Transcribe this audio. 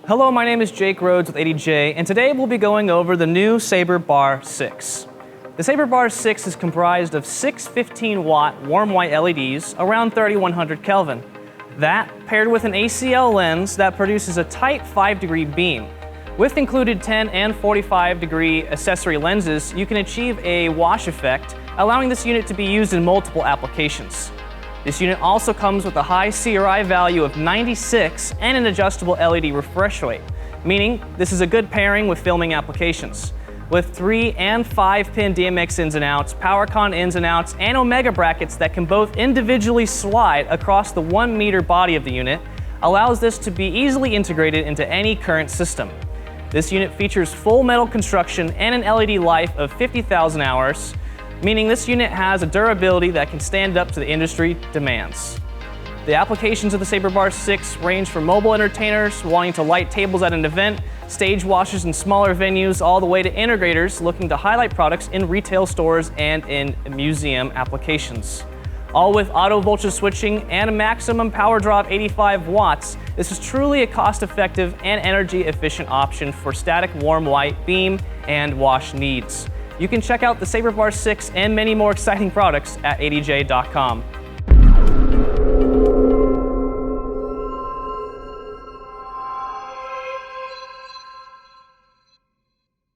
Hello, my name is Jake Rhodes with 80J, and today we'll be going over the new Saber Bar 6. The Saber Bar 6 is comprised of 6 15-watt warm white LEDs around 3100 Kelvin. That, paired with an ACL lens that produces a tight 5-degree beam. With included 10 and 45-degree accessory lenses, you can achieve a wash effect, allowing this unit to be used in multiple applications. This unit also comes with a high CRI value of 96 and an adjustable LED refresh rate, meaning this is a good pairing with filming applications. With 3 and 5-pin DMX ins and outs, PowerCon ins and outs, and Omega brackets that can both individually slide across the 1-meter body of the unit, allows this to be easily integrated into any current system. This unit features full metal construction and an LED life of 50,000 hours, meaning this unit has a durability that can stand up to the industry demands. The applications of the Saber Bar 6 range from mobile entertainers wanting to light tables at an event, stage washers in smaller venues, all the way to integrators looking to highlight products in retail stores and in museum applications. All with auto voltage switching and a maximum power draw of 85 watts, this is truly a cost-effective and energy-efficient option for static warm white beam and wash needs. You can check out the Saber Bar 6 and many more exciting products at 80j.com.